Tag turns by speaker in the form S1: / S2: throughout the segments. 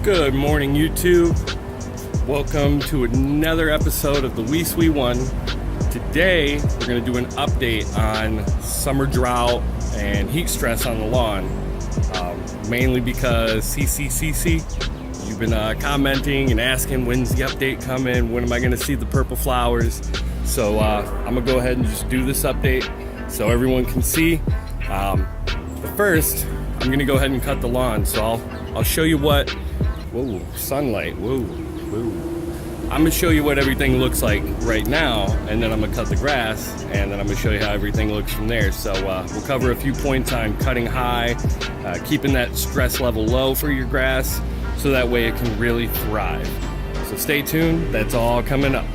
S1: Good morning, YouTube. Welcome to another episode of the Wee Sweet One. Today, we're going to do an update on summer drought and heat stress on the lawn. Mainly because CC, you've been commenting and asking when's the update coming, when am I going to see the purple flowers. So I'm going to go ahead and just do this update so everyone can see. But first, I'm going to go ahead and cut the lawn. So I'll show you what... Whoa, sunlight, whoa. I'm gonna show you what everything looks like right now, and then I'm gonna cut the grass, and then I'm gonna show you how everything looks from there. So we'll cover a few points on cutting high, keeping that stress level low for your grass, so that way it can really thrive. So stay tuned, that's all coming up.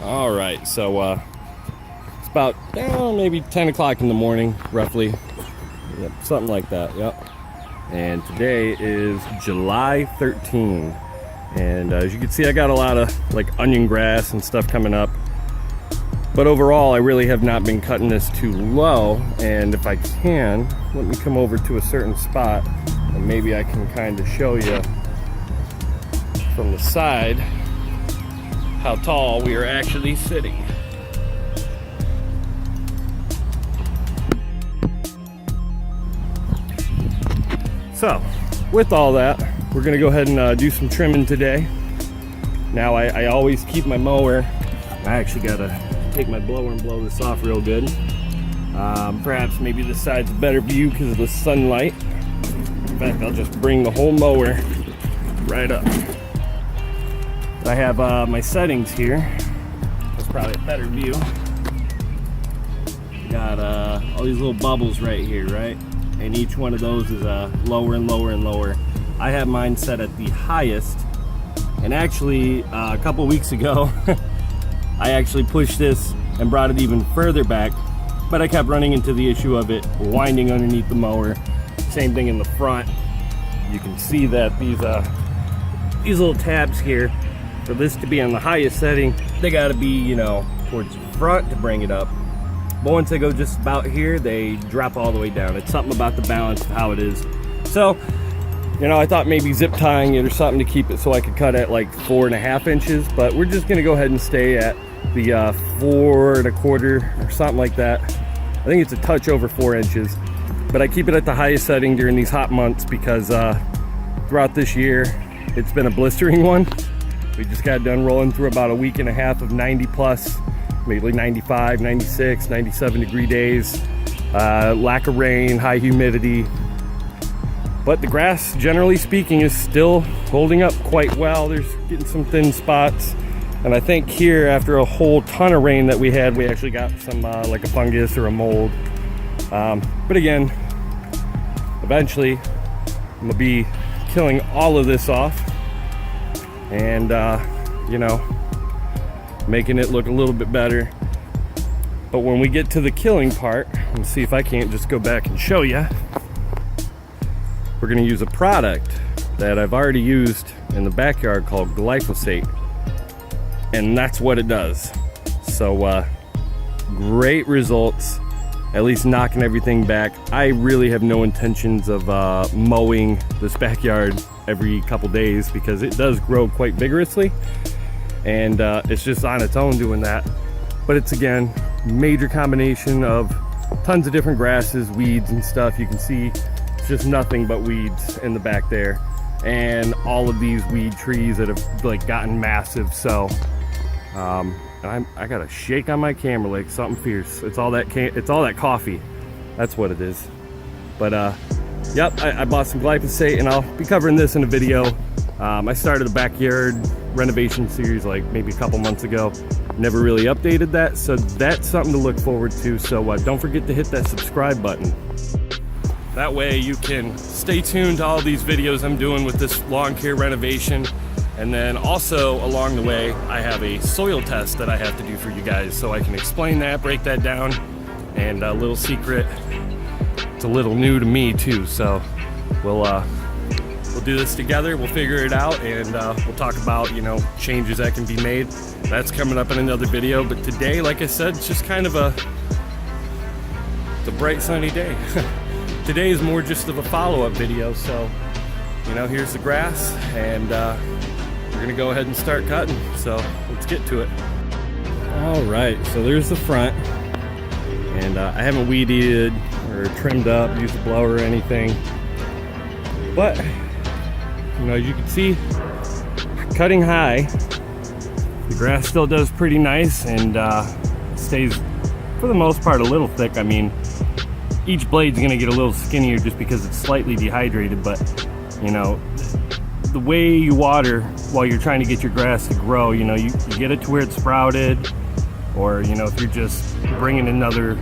S1: All right, so it's about maybe 10 o'clock in the morning, roughly. Yep, something like that, yep. And today is July 13. And as you can see, I got a lot of like onion grass and stuff coming up. But overall, I really have not been cutting this too low. And if I can, let me come over to a certain spot and maybe I can kind of show you from the side how tall we are actually sitting. So, with all that, we're gonna go ahead and do some trimming today. Now, I always keep my mower. I actually gotta take my blower and blow this off real good. Perhaps maybe this side's a better view because of the sunlight. In fact, I'll just bring the whole mower right up. I have my settings here. That's probably a better view. Got all these little bubbles right here, right? And each one of those is lower and lower and lower. I have mine set at the highest. And actually, a couple weeks ago, I actually pushed this and brought it even further back. But I kept running into the issue of it winding underneath the mower. Same thing in the front. You can see that these little tabs here, for this to be on the highest setting, they gotta be, you know, towards the front to bring it up. But once they go just about here, they drop all the way down. It's something about the balance of how it is. So, you know, I thought maybe zip tying it or something to keep it so I could cut at like 4.5 inches, but we're just gonna go ahead and stay at the 4.25 or something like that. I think it's a touch over 4 inches, but I keep it at the highest setting during these hot months because throughout this year, it's been a blistering one. We just got done rolling through about a week and a half of 90 plus, maybe 95, 96, 97 degree days, lack of rain, high humidity. But the grass, generally speaking, is still holding up quite well. There's getting some thin spots. And I think here, after a whole ton of rain that we had, we actually got some like a fungus or a mold. But again, eventually, I'm gonna be killing all of this off. And you know, making it look a little bit better. But when we get to the killing part, let's see if I can't just go back and show you. We're gonna use a product that I've already used in the backyard called glyphosate, and that's what it does. So great results, at least knocking everything back. I really have no intentions of mowing this backyard every couple days because it does grow quite vigorously, and it's just on its own doing that. But it's, again, major combination of tons of different grasses, weeds and stuff. You can see it's just nothing but weeds in the back there, and all of these weed trees that have like gotten massive. So I got a shake on my camera like something fierce. It's all that coffee. That's what it is. But yep, I bought some glyphosate, and I'll be covering this in a video. I started a backyard renovation series like maybe a couple months ago. Never really updated that, so that's something to look forward to. So don't forget to hit that subscribe button. That way you can stay tuned to all these videos I'm doing with this lawn care renovation. And then also along the way, I have a soil test that I have to do for you guys, so I can explain that, break that down. And a little secret, it's a little new to me too, so we'll we'll do this together, we'll figure it out, and we'll talk about, you know, changes that can be made. That's coming up in another video, but today, like I said, it's just kind of a bright sunny day. Today is more just of a follow-up video, so, you know, here's the grass, and we're gonna go ahead and start cutting, so let's get to it. All right, so there's the front, and I haven't weed eated or trimmed up, used a blower or anything, but you know, as you can see, cutting high, the grass still does pretty nice, and stays for the most part a little thick. I mean, each blade's gonna get a little skinnier just because it's slightly dehydrated, but you know, the way you water while you're trying to get your grass to grow, you know, you get it to where it's sprouted, or you know, if you're just bringing another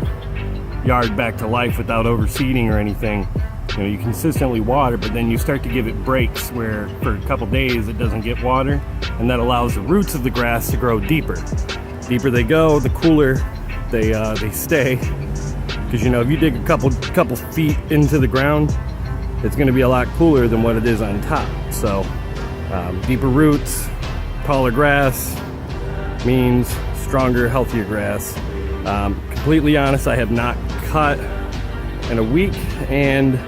S1: yard back to life without overseeding or anything, you know, you consistently water, but then you start to give it breaks where for a couple days it doesn't get water, and that allows the roots of the grass to grow deeper. Deeper they go, the cooler they stay, because you know, if you dig a couple feet into the ground, it's going to be a lot cooler than what it is on top. So deeper roots, taller grass means stronger, healthier grass. Completely honest, I have not cut in a week, and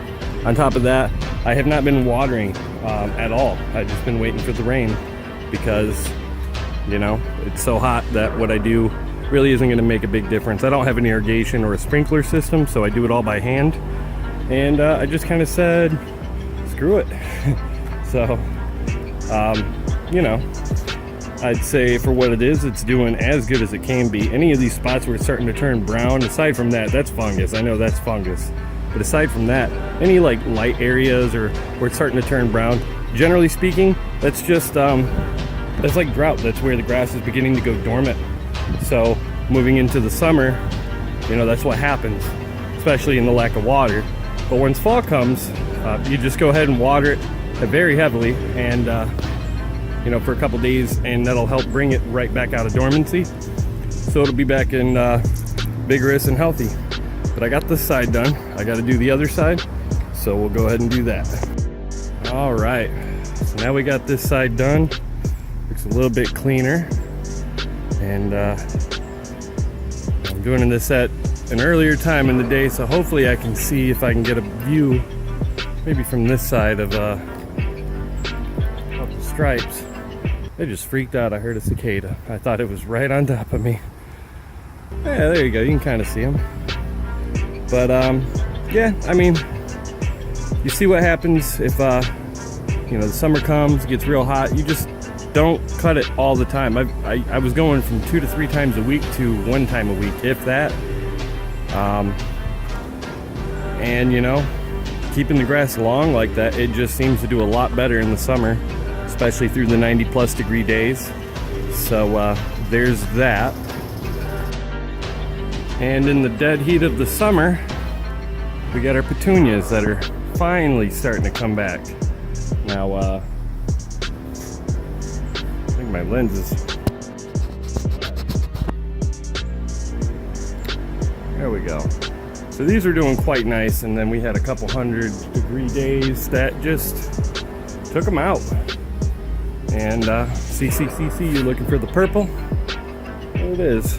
S1: on top of that, I have not been watering at all. I've just been waiting for the rain because, you know, it's so hot that what I do really isn't going to make a big difference. I don't have an irrigation or a sprinkler system, so I do it all by hand, and I just kind of said, screw it. So, you know, I'd say for what it is, it's doing as good as it can be. Any of these spots where it's starting to turn brown, aside from that, that's fungus. I know that's fungus. But aside from that, any like light areas or where it's starting to turn brown, generally speaking, that's just, that's like drought. That's where the grass is beginning to go dormant. So moving into the summer, you know, that's what happens, especially in the lack of water. But once fall comes, you just go ahead and water it very heavily, and you know, for a couple days, and that'll help bring it right back out of dormancy, so it'll be back in vigorous and healthy. But I got this side done, I got to do the other side, so we'll go ahead and do that. All right, so now we got this side done. Looks a little bit cleaner, and I'm doing this at an earlier time in the day, so hopefully I can see if I can get a view maybe from this side of the stripes. I just freaked out. I heard a cicada. I thought it was right on top of me. Yeah, there you go. You can kind of see them. But yeah, I mean, you see what happens if you know, the summer comes, gets real hot. You just don't cut it all the time. I was going from 2 to 3 times a week to 1 time a week, if that. And you know, keeping the grass long like that, it just seems to do a lot better in the summer, especially through the 90+ degree days. So there's that. And in the dead heat of the summer, we got our petunias that are finally starting to come back. Now I think my lens is, there we go. So these are doing quite nice, and then we had a couple 100-degree days that just took them out. And CCCC, you're looking for the purple? There it is.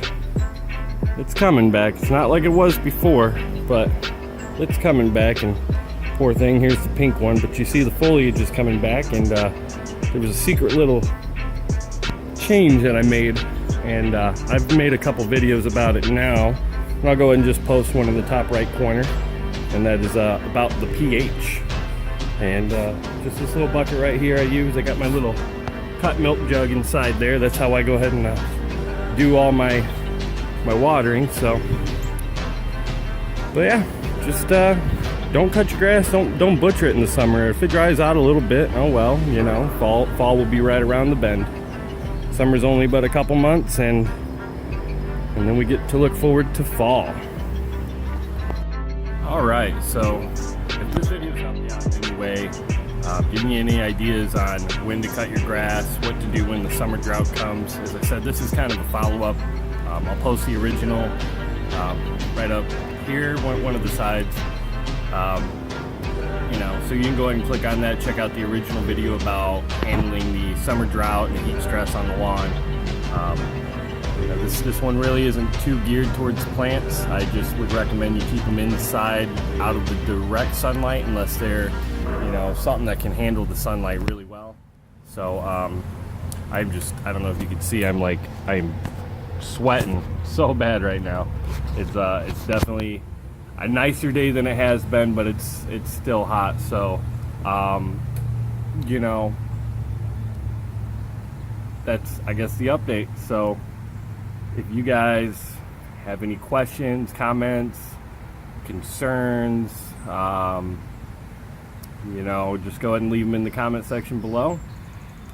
S1: It's coming back. It's not like it was before, but it's coming back. And poor thing, here's the pink one, but you see the foliage is coming back, and there was a secret little change that I made, and I've made a couple videos about it now, and I'll go ahead and just post one in the top right corner, and that is about the pH. And just this little bucket right here I use. I got my little cut milk jug inside there. That's how I go ahead and do all my watering. So, but yeah, just don't cut your grass. Don't butcher it in the summer. If it dries out a little bit, oh well, you know, fall will be right around the bend. Summer's only but a couple months, and then we get to look forward to fall. All right, so if this video's helped you out in any way, giving you any ideas on when to cut your grass, what to do when the summer drought comes. As I said, this is kind of a follow-up. I'll post the original right up here, one of the sides. you know, so you can go ahead and click on that, check out the original video about handling the summer drought and heat stress on the lawn. You know, this one really isn't too geared towards plants. I just would recommend you keep them inside out of the direct sunlight unless they're, you know, something that can handle the sunlight really well. So I don't know if you can see, I'm sweating so bad right now. It's definitely a nicer day than it has been, but it's still hot. So you know, that's, I guess, the update. So if you guys have any questions, comments, concerns, you know, just go ahead and leave them in the comment section below.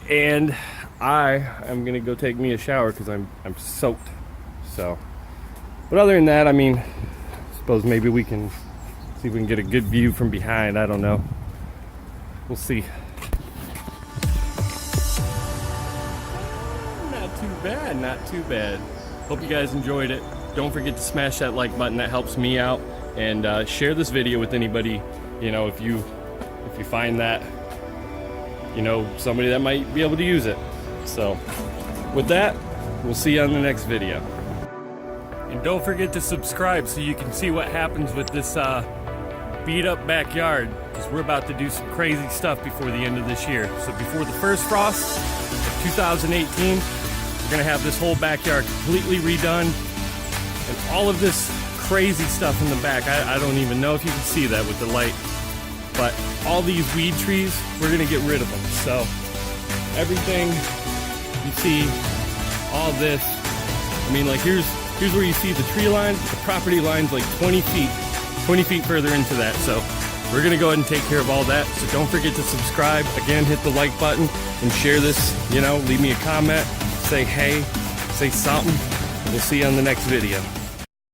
S1: And I am gonna go take me a shower because I'm soaked. So, but other than that, I mean, I suppose maybe we can see if we can get a good view from behind. I don't know. We'll see. Not too bad, not too bad. Hope you guys enjoyed it. Don't forget to smash that like button. That helps me out. And share this video with anybody, you know, if you find that, you know, somebody that might be able to use it. So with that, we'll see you on the next video. And don't forget to subscribe so you can see what happens with this beat up backyard, because we're about to do some crazy stuff before the end of this year. So before the first frost of 2018, we're gonna have this whole backyard completely redone, and all of this crazy stuff in the back. I don't even know if you can see that with the light, but all these weed trees, we're gonna get rid of them. So everything you see, all this, I mean, like here's where you see the tree line. The property line's like 20 feet further into that. So we're gonna go ahead and take care of all that. So don't forget to subscribe. Again, hit the like button and share this, you know, leave me a comment, say hey, say something. We'll see you on the next video.